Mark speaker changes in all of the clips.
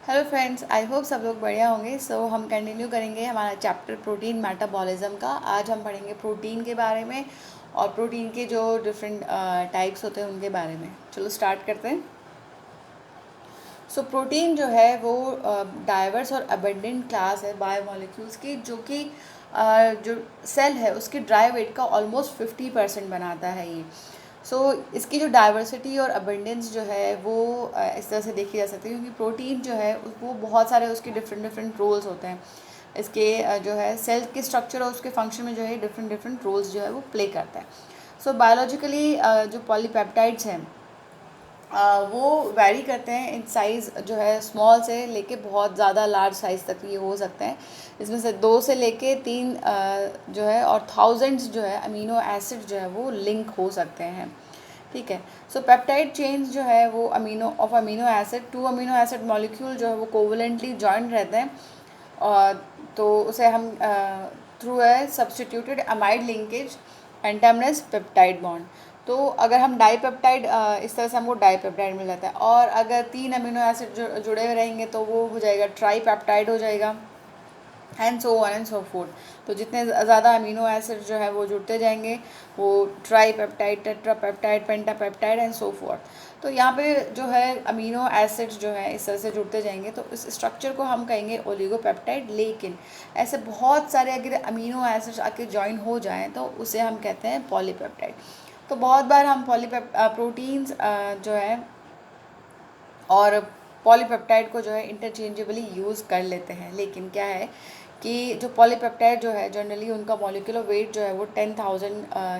Speaker 1: Hello friends, I hope सब लोग बढ़िया होंगे। हम कंटिन्यू करेंगे हमारा चैप्टर प्रोटीन मेटाबॉलिज्म का। आज हम पढ़ेंगे प्रोटीन के बारे में और प्रोटीन के जो डिफरेंट टाइप्स होते हैं उनके बारे में। चलो स्टार्ट करते हैं। प्रोटीन जो है वो डाइवर्स और अबेंडेंट क्लास है बायोमोलिक्यूल्स की, जो कि जो सेल है उसकी ड्राई वेट का ऑलमोस्ट 50% बनाता है ये। इसकी जो डाइवर्सिटी और अबेंडेंस जो है वो इस तरह से देखी जा सकती है, क्योंकि प्रोटीन जो है वो बहुत सारे उसके डिफरेंट डिफरेंट रोल्स होते हैं। इसके जो है सेल के स्ट्रक्चर और उसके फंक्शन में जो है डिफरेंट डिफरेंट रोल्स जो है वो प्ले करता है। बायोलॉजिकली जो पॉलीपेप्टाइड्स हैं वो वैरी करते हैं इन साइज़, जो है स्मॉल से लेके बहुत ज़्यादा लार्ज साइज़ तक ये हो सकते हैं। इसमें से 2 से लेके 3 जो है और थाउजेंड्स जो है अमीनो एसिड जो है वो लिंक हो सकते हैं। ठीक है। पेप्टाइड चेन्स जो है वो amino acid, 2 amino acid molecule जो है वो कोवलेंटली जॉइंट रहते हैं, और तो उसे हम through a substituted amide linkage एंटामनेस पेप्टाइड बॉन्ड। तो अगर हम डाईपेप्टाइड इस तरह से हमको डाईपेप्टाइड मिल जाता है, और अगर 3 अमीनो एसिड जुड़े हुए रहेंगे तो वो हो जाएगा ट्राईपेप्टाइड हो जाएगा, and so on and so forth. तो जितने ज़्यादा अमीनो एसिड जो है वो जुड़ते जाएंगे, वो tripeptide, tetrapeptide, pentapeptide and so forth. तो यहाँ पे जो है अमीनो एसिड जो है इस तरह से जुड़ते जाएंगे, तो इस स्ट्रक्चर को हम कहेंगे ओलिगोपेप्टाइड। लेकिन ऐसे बहुत सारे अगर अमीनो एसिड्स आके ज्वाइन हो जाएं तो उसे हम कहते हैं पॉलीपेप्टाइड। तो बहुत बार हम प्रोटीन्स जो है और पॉलीपेप्टाइड को जो है इंटरचेंजेबली यूज़ कर लेते हैं। लेकिन क्या है कि जो पॉलीपेप्टाइड जो है जनरली उनका मॉलिक्यूलर वेट जो है वो 10,000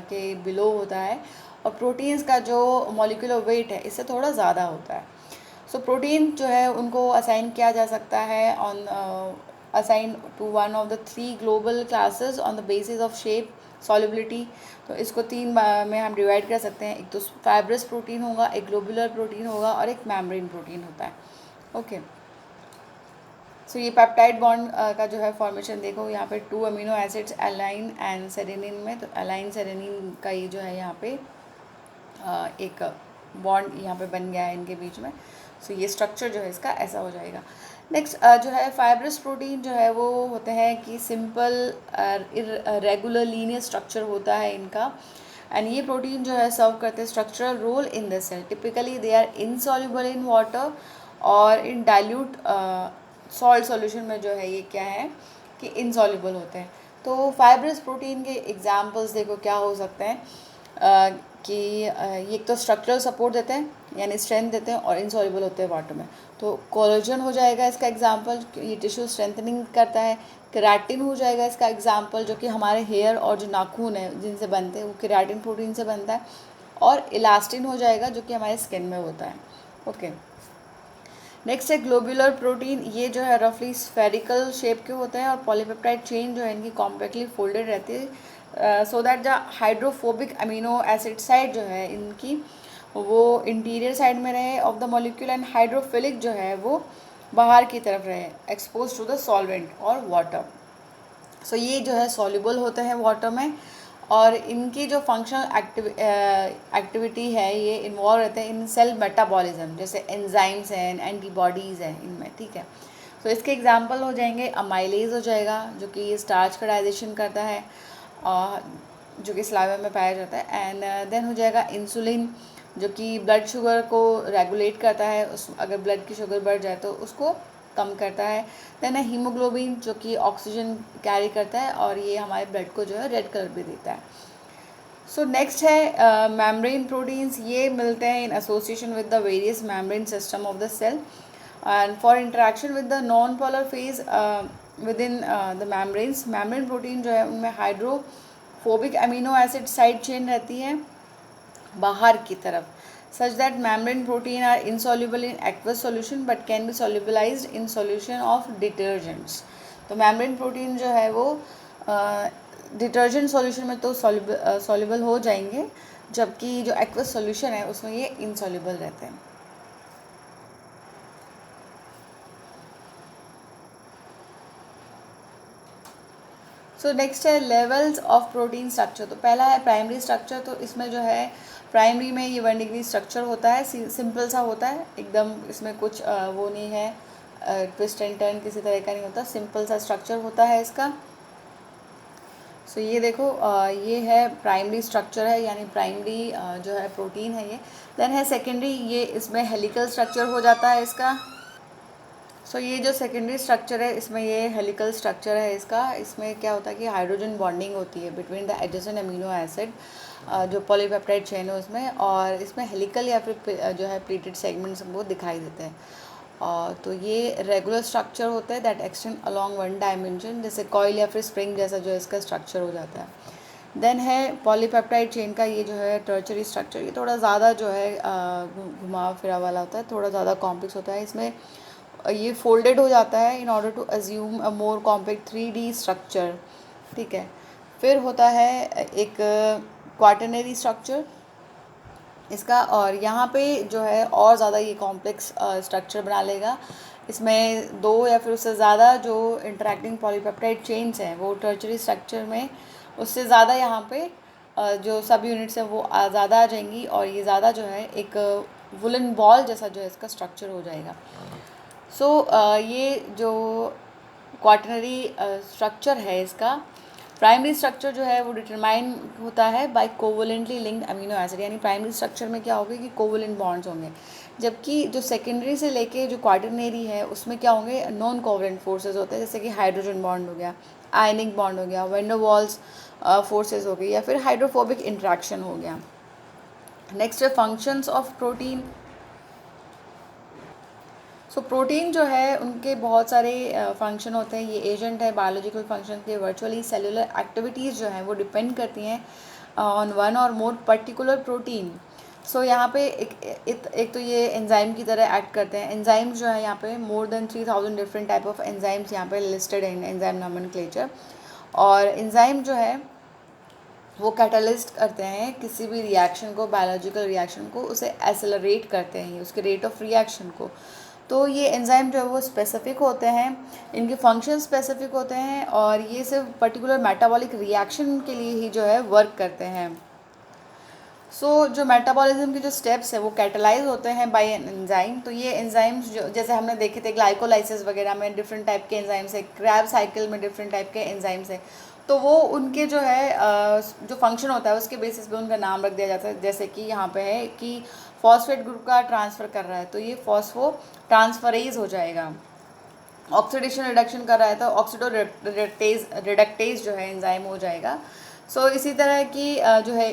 Speaker 1: के बिलो होता है, और प्रोटीन्स का जो मॉलिक्यूलर वेट है इससे थोड़ा ज़्यादा होता है। प्रोटीन जो है उनको असाइन किया जा सकता है assign to one of the 3 global classes on the basis of shape, solubility. तो इसको 3 में हम डिवाइड कर सकते हैं। एक तो फाइब्रस प्रोटीन होगा, एक ग्लोबुलर प्रोटीन होगा, और एक मेम्ब्रेन प्रोटीन होता है। ओके। ये पेप्टाइड बॉन्ड का जो है फॉर्मेशन देखो, यहाँ पे 2 अमीनो एसिड्स एलाइन एंड सेरेनिन में, तो एलाइन सेरेनिन का ये जो है यहाँ पे एक बॉन्ड यहाँ पे बन गया है इनके बीच में। ये स्ट्रक्चर जो है इसका ऐसा हो जाएगा। नेक्स्ट जो है फाइब्रस प्रोटीन जो है वो होते हैं कि सिंपल रेगुलर लीनियर स्ट्रक्चर होता है इनका, एंड ये प्रोटीन जो है सर्व करते हैं structural role in the cell. Typically they are insoluble in water और इन डाइल्यूट सॉल्ट सॉल्यूशन में जो है ये क्या है कि इनसॉल्युबल होते हैं। तो फाइब्रस प्रोटीन के एग्जांपल्स देखो क्या हो सकते हैं कि ये एक तो स्ट्रक्चरल सपोर्ट देते हैं यानी स्ट्रेंथ देते हैं, और इनसॉल्युबल होते हैं वाटर में। तो कोलेजन हो जाएगा इसका एग्जांपल, ये टिश्यू स्ट्रेंथनिंग करता है। केराटिन हो जाएगा इसका एग्जांपल, जो कि हमारे हेयर और जो नाखून है जिनसे बनते हैं वो केराटिन प्रोटीन से बनता है। और इलास्टिन हो जाएगा जो कि हमारे स्किन में होता है। ओके। नेक्स्ट है ग्लोबुलर प्रोटीन। ये जो है रफली स्फेरिकल शेप के होते हैं, और पॉलीपेप्टाइड चेन जो है इनकी कॉम्पैक्टली फोल्डेड रहती है, so that the hydrophobic amino acid side जो है इनकी वो इंटीरियर साइड में रहे of the molecule, and hydrophilic जो है वो बाहर की तरफ रहे, एक्सपोज टू द सॉल्वेंट और वाटर। ये जो है सॉल्युबल होते हैं वाटर में, और इनकी जो फंक्शनल एक्टिविटी है ये इन्वॉल्व रहते हैं इन सेल मेटाबॉलिज्म, जैसे एंजाइम्स हैं, एंटीबॉडीज़ हैं इनमें। ठीक है। इसके एग्जांपल हो जाएंगे अमाइलेज हो जाएगा, जो कि ये स्टार्च का डाइजेशन करता है, जो कि सलाइवा में पाया जाता है। एंड देन हो जाएगा इंसुलिन, जो कि ब्लड शुगर को रेगुलेट करता है, अगर ब्लड की शुगर बढ़ जाए तो उसको कम करता है। देन है हीमोग्लोबिन, जो कि ऑक्सीजन कैरी करता है, और ये हमारे ब्लड को जो है रेड कलर भी देता है। नेक्स्ट है मेम्ब्रेन प्रोटीन्स। ये मिलते हैं in association with the various membrane system of the cell, and for interaction with the non polar phase within the membranes. Membrane protein जो है उनमें hydrophobic amino acid side chain रहती है बाहर की तरफ, such that membrane protein are insoluble in aqueous solution but can be solubilized in solution of detergents। तो membrane protein जो है वो डिटर्जेंट सॉल्यूशन में तो सॉल्युबल हो जाएंगे, जबकि जो एक्वस सॉल्यूशन है उसमें ये इनसॉल्युबल रहते हैं। नेक्स्ट है लेवल्स ऑफ प्रोटीन स्ट्रक्चर। तो पहला है प्राइमरी स्ट्रक्चर। तो इसमें जो है प्राइमरी में ये 1 डिग्री स्ट्रक्चर होता है, सिंपल सा होता है एकदम, इसमें कुछ वो नहीं है ट्विस्ट एंड टर्न किसी तरह का नहीं होता, सिंपल सा स्ट्रक्चर होता है इसका। सो ये देखो ये है प्राइमरी स्ट्रक्चर है, यानी प्राइमरी जो है प्रोटीन है ये। देन है सेकेंडरी, ये इसमें हेलिकल स्ट्रक्चर हो जाता है इसका। सो ये जो सेकेंडरी स्ट्रक्चर है इसमें ये हेलिकल स्ट्रक्चर है इसका। इसमें क्या होता है कि हाइड्रोजन बॉन्डिंग होती है between the adjacent amino acid जो पॉलीपेप्टाइड चेन है उसमें, और इसमें हेलिकल या फिर जो है प्लीटेड सेगमेंट्स वो दिखाई देते हैं। तो ये रेगुलर स्ट्रक्चर होता है that extend along one dimension, जैसे कॉइल या फिर स्प्रिंग जैसा जो इसका स्ट्रक्चर हो जाता है। देन है पॉलीपेप्टाइड चेन का ये जो है टर्चरी स्ट्रक्चर, ये थोड़ा ज़्यादा जो है घुमा फिरा वाला होता है, थोड़ा ज़्यादा कॉम्प्लेक्स होता है। इसमें ये फोल्डेड हो जाता है in order to assume a more compact 3D structure, ठीक है। फिर होता है एक क्वाटरनरी स्ट्रक्चर इसका, और यहाँ पे जो है और ज़्यादा ये कॉम्प्लेक्स स्ट्रक्चर बना लेगा। इसमें दो या फिर उससे ज़्यादा जो इंटरैक्टिंग पॉलीपेप्टाइड चेन्स हैं वो टर्चरी स्ट्रक्चर में उससे ज़्यादा यहाँ पे जो सब यूनिट्स हैं वो ज़्यादा आ जाएंगी, और ये ज़्यादा जो है एक वुलन बॉल जैसा जो है इसका स्ट्रक्चर हो जाएगा। सो ये जो क्वाटरनरी स्ट्रक्चर है इसका, प्राइमरी स्ट्रक्चर जो है वो डिटरमाइन होता है by covalently linked amino acid, यानी प्राइमरी स्ट्रक्चर में क्या होगा कि कोवलेंट बॉन्ड्स होंगे, जबकि जो सेकेंडरी से लेके जो क्वाटरनरी है उसमें क्या होंगे, नॉन कोवलेंट फोर्सेस होते हैं, जैसे कि हाइड्रोजन बॉन्ड हो गया, आयनिक बॉन्ड हो गया, वेंडरवॉल्स फोर्सेस हो गई, या फिर हाइड्रोफोबिक इंट्रैक्शन हो गया। नेक्स्ट है functions of protein. So protein जो है उनके बहुत सारे फंक्शन होते हैं, ये एजेंट है बायोलॉजिकल फंक्शन के। वर्चुअली सेलुलर एक्टिविटीज़ जो हैं वो डिपेंड करती हैं ऑन वन और मोर पर्टिकुलर प्रोटीन। सो यहाँ पे एक तो ये एंजाइम की तरह एक्ट करते हैं। एंजाइम्स जो है यहाँ पे more than 3000 different type of enzymes यहाँ पे लिस्टेड है इन एंजाइम नोमेनक्लेचर। और एंजाइम जो है वो कैटलिस्ट करते हैं किसी भी रिएक्शन को, बायोलॉजिकल रिएक्शन को, उसे एसेलरेट करते हैं, उसके रेट ऑफ रिएक्शन को। तो ये एंजाइम जो है वो स्पेसिफिक होते हैं, इनके फंक्शन स्पेसिफिक होते हैं, और ये सिर्फ पर्टिकुलर मेटाबॉलिक रिएक्शन के लिए ही जो है वर्क करते हैं। जो मेटाबॉलिज्म के जो स्टेप्स है वो कैटलाइज होते हैं बाय एन एंजाइम। तो ये एंजाइम्स जो जैसे हमने देखे थे ग्लाइकोलाइसिस वगैरह में डिफरेंट टाइप के एंजाइम्स है, क्रैब साइकिल में डिफरेंट टाइप के एंजाइम्स है, तो वो उनके जो है जो फंक्शन होता है उसके बेसिस पे उनका नाम रख दिया जाता है। जैसे कि यहाँ पे है कि फॉस्फेट ग्रुप का ट्रांसफ़र कर रहा है तो ये फॉस्फो ट्रांसफरेज हो जाएगा। ऑक्सीडेशन रिडक्शन कर रहा है तो ऑक्सीडो रिडक्टेज जो है एंजाइम हो जाएगा। इसी तरह की जो है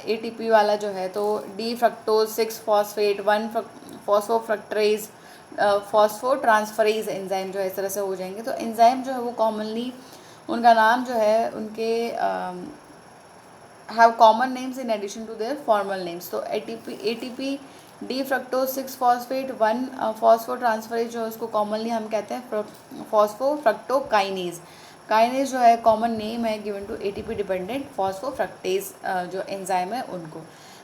Speaker 1: एटीपी वाला जो है तो डी फ्रक्टोज 6 फॉस्फेट 1 फॉस्फोफ्रक्टरेज फॉस्फो ट्रांसफरेज एंजाइम जो है इस तरह से हो जाएंगे। तो एंजाइम जो है वो कॉमनली उनका नाम जो है उनके have common names in addition to their formal names. तो ATP डी फ्रक्टोज 6 फॉस्फेट 1 फॉस्फोट्रांसफरेज जो है उसको कॉमनली हम कहते हैं फॉस्फोफ्रक्टोकाइनेज। काइनेज जो है कॉमन नेम है गिवन टू एटीपी डिपेंडेंट फॉस्फोफ्रक्टेज जो एंजाइम है उनको।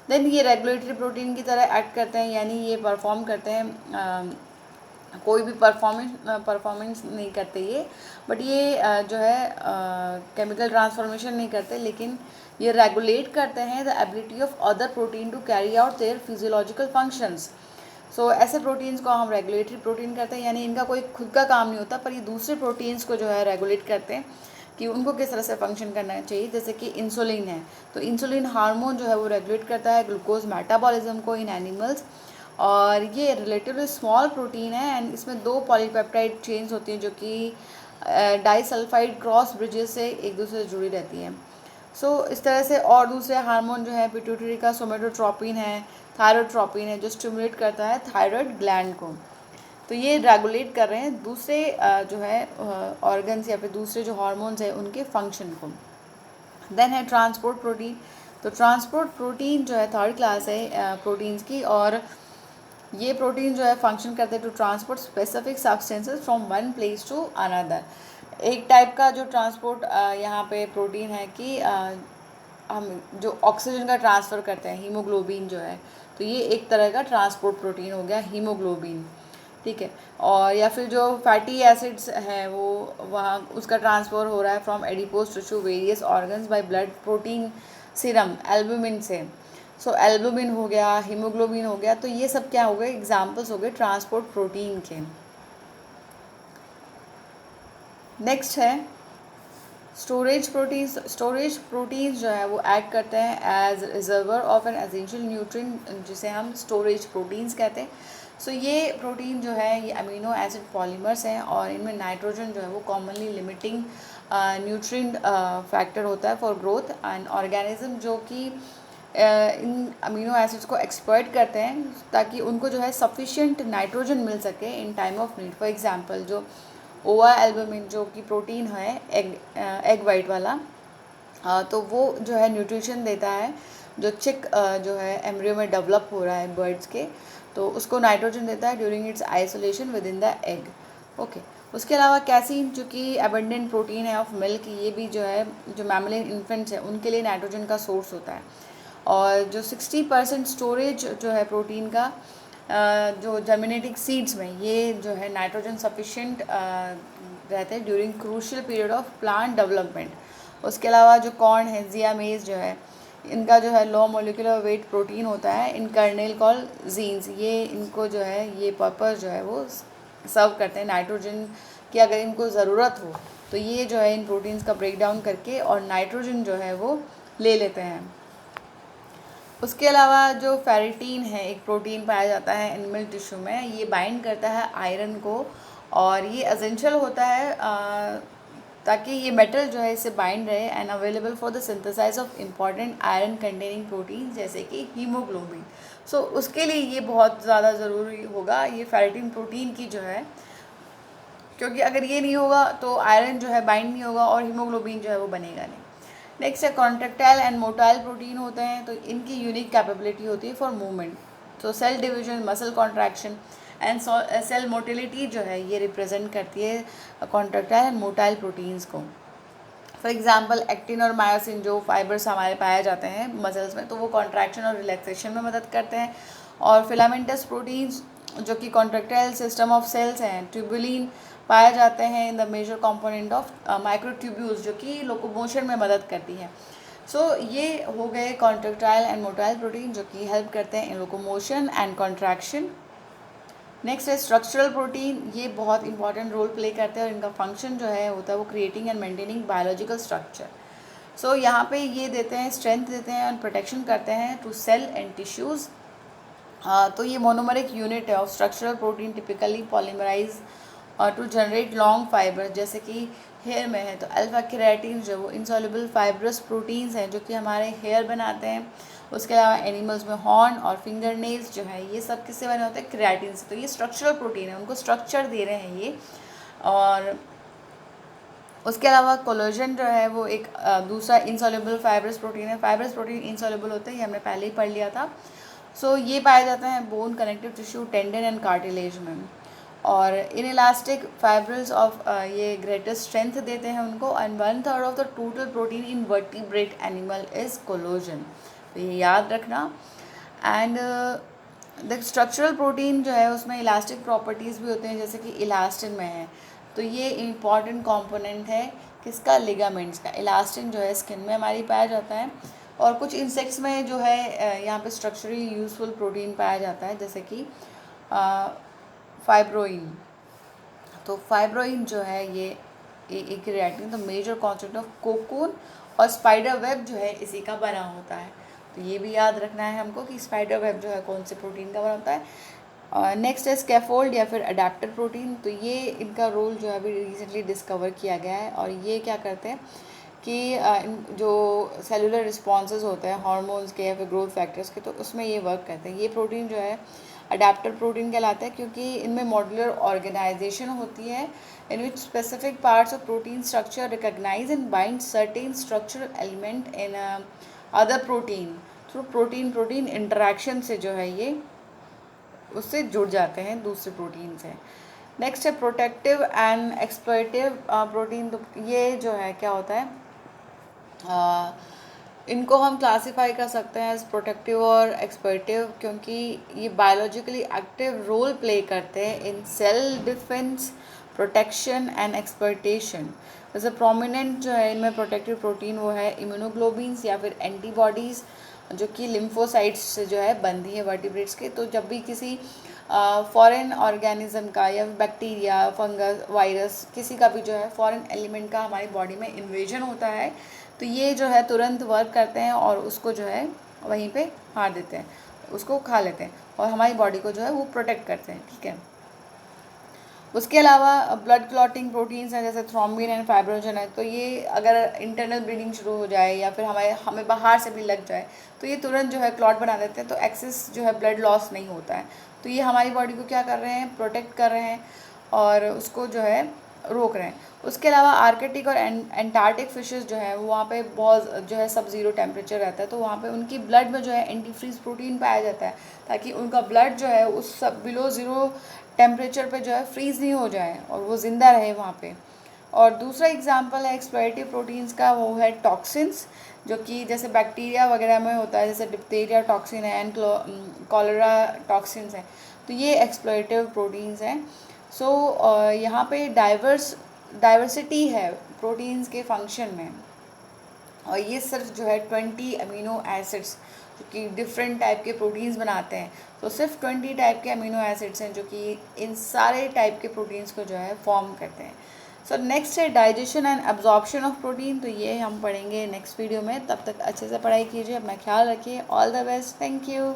Speaker 1: देन ये रेगुलेटरी प्रोटीन की तरह एक्ट करते हैं, यानी ये परफॉर्म करते हैं कोई भी परफॉर्मेंस नहीं करते ये, बट ये जो है केमिकल ट्रांसफॉर्मेशन नहीं करते, लेकिन ये रेगुलेट करते हैं the ability of other protein to carry out their physiological functions. ऐसे प्रोटीन्स को हम रेगुलेटरी प्रोटीन कहते हैं, यानी इनका कोई खुद का काम नहीं होता पर ये दूसरे प्रोटीन्स को जो है रेगुलेट करते हैं कि उनको किस तरह से फंक्शन करना चाहिए। जैसे कि इंसुलिन है तो इंसुलिन हार्मोन जो है वो रेगुलेट करता है ग्लूकोज मेटाबॉलिज्म को इन एनिमल्स, और ये रिलेटिवली स्मॉल प्रोटीन है एंड इसमें 2 पॉलीपेप्टाइड चेन्स होती हैं जो कि डाइसल्फाइड क्रॉस ब्रिजेस से एक दूसरे से जुड़ी रहती हैं। इस तरह से और दूसरे हार्मोन जो है पिट्यूटरी का सोमेटोट्रोपिन है, थायरोट्रोपिन है जो स्टिमुलेट करता है थायराइड ग्लैंड को। तो ये रेगुलेट कर रहे हैं दूसरे जो है ऑर्गन्स या फिर दूसरे जो हार्मोन्स हैं उनके फंक्शन को। देन है ट्रांसपोर्ट प्रोटीन। तो ट्रांसपोर्ट प्रोटीन जो है थर्ड क्लास है प्रोटीन्स की, और ये प्रोटीन जो है फंक्शन करते हैं to transport specific substances from one place to another. एक टाइप का जो ट्रांसपोर्ट यहाँ पे प्रोटीन है कि हम जो ऑक्सीजन का ट्रांसफ़र करते हैं हीमोग्लोबिन जो है, तो ये एक तरह का ट्रांसपोर्ट प्रोटीन हो गया हीमोग्लोबिन, ठीक है। और या फिर जो फैटी एसिड्स हैं वो वहाँ उसका ट्रांसफ़र हो रहा है from adipose tissue various organs by blood protein serum albumin से। एल्बुमिन हो गया, हीमोग्लोबिन हो गया, तो ये सब क्या हो गए एग्जाम्पल्स हो गए ट्रांसपोर्ट प्रोटीन के। नेक्स्ट है स्टोरेज प्रोटीन्स। स्टोरेज प्रोटीन्स जो है वो एक्ट करते हैं as reservoir of an essential nutrient, जिसे हम स्टोरेज प्रोटीन्स कहते हैं। सो ये प्रोटीन जो है ये अमीनो एसिड पॉलीमर्स हैं और इनमें नाइट्रोजन जो है वो कॉमनली लिमिटिंग न्यूट्रिएंट फैक्टर होता है फॉर ग्रोथ एंड ऑर्गेनिज्म, जो कि इन अमीनो एसिड्स को एक्सप्लॉइट करते हैं ताकि उनको जो है सफिशिएंट नाइट्रोजन मिल सके in time of need. For example जो ओवा एल्बुमिन जो कि प्रोटीन है एग वाइट वाला, तो वो जो है न्यूट्रिशन देता है जो चिक जो है एम्ब्रियो में डेवलप हो रहा है बर्ड्स के, तो उसको नाइट्रोजन देता है during its isolation with in the egg. Okay, उसके अलावा कैसीन जो कि एबंडेंट प्रोटीन है ऑफ मिल्क, ये भी जो है जो मैमलिन इन्फेंट्स है उनके लिए नाइट्रोजन का सोर्स होता है। और जो 60% स्टोरेज जो है प्रोटीन का जो जर्मिनेटिंग सीड्स में, ये जो है नाइट्रोजन सफिशिएंट रहते हैं during crucial period of plant development. उसके अलावा जो कॉर्न है, जिया मेज जो है, इनका जो है लो मोलिकुलर वेट प्रोटीन होता है इन कर्नेल कॉल जीन्स। ये इनको जो है ये पर्पस जो है वो सर्व करते हैं नाइट्रोजन की, अगर इनको ज़रूरत हो तो ये जो है इन प्रोटीन्स का ब्रेक डाउन करके और नाइट्रोजन जो है वो ले लेते हैं। उसके अलावा जो फेरिटीन है एक प्रोटीन पाया जाता है एनिमल टिश्यू में, ये बाइंड करता है आयरन को और ये एसेंशियल होता है ताकि ये मेटल जो है इससे बाइंड रहे and available for the synthesize of important iron containing protein जैसे कि हीमोग्लोबिन। सो उसके लिए ये बहुत ज़्यादा ज़रूरी होगा ये फेरिटीन प्रोटीन की जो है, क्योंकि अगर ये नहीं होगा तो आयरन जो है बाइंड नहीं होगा और हीमोग्लोबिन जो है वो बनेगा नहीं। नेक्स्ट है कॉन्ट्रेक्टाइल एंड मोटाइल प्रोटीन होते हैं, तो इनकी यूनिक कैपेबिलिटी होती है फॉर मूवमेंट। तो cell division, muscle contraction and cell motility जो है ये रिप्रेजेंट करती है कॉन्ट्रेक्टाइल एंड मोटाइल प्रोटीन्स को। फॉर एग्जांपल एक्टिन और मायोसिन जो फाइबर्स हमारे पाए जाते हैं मसल्स में, तो वो कॉन्ट्रैक्शन और रिलैक्सेशन में मदद करते हैं। और फिलामेंटस प्रोटीन्स जो कि कॉन्ट्रेक्टाइल सिस्टम ऑफ सेल्स हैं, ट्यूबुलिन पाए जाते हैं in the major component of microtubules जो कि लोकोमोशन में मदद करती है। सो ये हो गए कॉन्ट्रेक्टाइल एंड मोटाइल प्रोटीन जो कि हेल्प करते हैं in locomotion and contraction. Next है स्ट्रक्चरल प्रोटीन, ये बहुत इंपॉर्टेंट रोल प्ले करते हैं और इनका फंक्शन जो है होता है वो creating and maintaining biological structure. So यहाँ पे ये देते हैं स्ट्रेंथ देते हैं और प्रोटेक्शन करते हैं टू सेल एंड टिश्यूज़। तो ये मोनोमरिक यूनिट है of structural protein typically polymerise और टू जनरेट लॉन्ग फाइबर, जैसे कि हेयर में है तो अल्फा केराटिन जो वो इंसॉल्युबल फाइब्रस प्रोटीन्स हैं जो कि हमारे हेयर बनाते हैं। उसके अलावा एनिमल्स में हॉर्न और फिंगर नेल्स जो है ये सब किससे बने होते हैं, केराटिन से। तो ये स्ट्रक्चरल प्रोटीन है, उनको स्ट्रक्चर दे रहे हैं ये। और उसके अलावा कोलेजन जो है वो एक दूसरा इंसॉल्युबल फाइब्रस प्रोटीन है। फाइब्रस प्रोटीन इंसॉल्युबल होते हैं, ये हमने पहले ही पढ़ लिया था। सो ये पाए जाते हैं bone, connective tissue, tendon and cartilage में। और इनइलास्टिक फाइब्रिल्स ऑफ ये ग्रेटेस्ट स्ट्रेंथ देते हैं उनको। And 1/3 of the total protein in vertebrate animal is collagen, तो ये याद रखना। एंड द स्ट्रक्चरल प्रोटीन जो है उसमें इलास्टिक प्रॉपर्टीज़ भी होते हैं जैसे कि इलास्टिन में है, तो ये इम्पॉर्टेंट कंपोनेंट है किसका, लिगामेंट्स का। इलास्टिन जो है स्किन में हमारी पाया जाता है और कुछ इंसेक्ट्स में जो है यहाँ पे स्ट्रक्चरली यूजफुल प्रोटीन पाया जाता है जैसे कि फाइब्रोइन। तो फाइब्रोइन जो है ये एक केराटिन, तो मेजर कॉन्सेप्ट ऑफ कोकून और स्पाइडर वेब जो है इसी का बना होता है। तो ये भी याद रखना है हमको कि स्पाइडर वेब जो है कौन से प्रोटीन का बना होता है। नेक्स्ट है स्कैफोल्ड या फिर अडेप्टर प्रोटीन, तो ये इनका रोल जो है अभी रिसेंटली डिस्कवर किया गया है और ये क्या करते हैं कि जो सेलुलर रिस्पॉन्सेज होते हैं हार्मोन्स के या फिर ग्रोथ फैक्टर्स के, तो उसमें ये वर्क करते हैं। ये प्रोटीन जो है अडेप्टर प्रोटीन कहलाता है क्योंकि इनमें मॉड्यूलर ऑर्गेनाइजेशन होती है in which specific parts of protein structure recognise and bind certain structural element in other protein through protein interaction से जो है ये उससे जुड़ जाते हैं दूसरे प्रोटीन से। नेक्स्ट है प्रोटेक्टिव एंड एक्सप्लॉइटिव प्रोटीन, तो ये जो है क्या होता है, इनको हम क्लासीफाई कर सकते हैं एज प्रोटेक्टिव और एक्सप्लॉइटिव क्योंकि ये बायोलॉजिकली एक्टिव रोल प्ले करते हैं in cell defence, protection and exploitation. जैसे प्रोमिनेंट जो है इनमें प्रोटेक्टिव प्रोटीन वो है इम्यूनोग्लोबिन्स या फिर एंटीबॉडीज़ जो कि लिम्फोसाइट्स से जो है बनती है वर्टिब्रेट्स के। तो जब भी किसी फॉरेन ऑर्गेनिज्म का या बैक्टीरिया, फंगस, वायरस, किसी का भी जो है फॉरेन एलिमेंट का हमारी बॉडी में इन्वेजन होता है, तो ये जो है तुरंत वर्क करते हैं और उसको जो है वहीं पे मार देते हैं, उसको खा लेते हैं और हमारी बॉडी को जो है वो प्रोटेक्ट करते हैं, ठीक है। उसके अलावा ब्लड क्लॉटिंग प्रोटीन्स हैं जैसे थ्रोम्बिन एंड फाइब्रोजन है, तो ये अगर इंटरनल ब्लीडिंग शुरू हो जाए या फिर हमें बाहर से भी लग जाए तो ये तुरंत जो है क्लॉट बना देते हैं, तो एक्सेस जो है ब्लड लॉस नहीं होता है। तो ये हमारी बॉडी को क्या कर रहे हैं, प्रोटेक्ट कर रहे हैं और उसको जो है रोक रहे हैं। उसके अलावा आर्कटिक और एंटार्क्टिक फिशेस जो है वहाँ पे बहुत जो है सब ज़ीरो टेम्परेचर रहता है, तो वहाँ पे उनकी ब्लड में जो है एंटी फ्रीज प्रोटीन पाया जाता है, ताकि उनका ब्लड जो है उस सब बिलो ज़ीरो टेम्परेचर पे जो है फ्रीज़ नहीं हो जाए और वो ज़िंदा रहे वहाँ पे। और दूसरा एग्जांपल है एक्सप्लोरेटिव प्रोटीन्स का, वो है टॉक्सिन्स, जो कि जैसे बैक्टीरिया वगैरह में होता है, जैसे डिप्थीरिया टॉक्सिन है एंड कॉलरा टॉक्सिन्स हैं, तो ये एक्सप्लोरेटिव प्रोटीन्स हैं। सो यहाँ पे डाइवर्सिटी है प्रोटीन्स के फंक्शन में, और ये सिर्फ जो है 20 अमीनो एसिड्स जो कि डिफरेंट टाइप के प्रोटीन्स बनाते हैं, तो सिर्फ 20 टाइप के अमीनो एसिड्स हैं जो कि इन सारे टाइप के प्रोटीन्स को जो है फॉर्म करते हैं। सो नेक्स्ट है digestion and absorption of protein, तो ये हम पढ़ेंगे नेक्स्ट वीडियो में। तब तक अच्छे से पढ़ाई कीजिए, अपना ख्याल रखिए। All the best, thank you.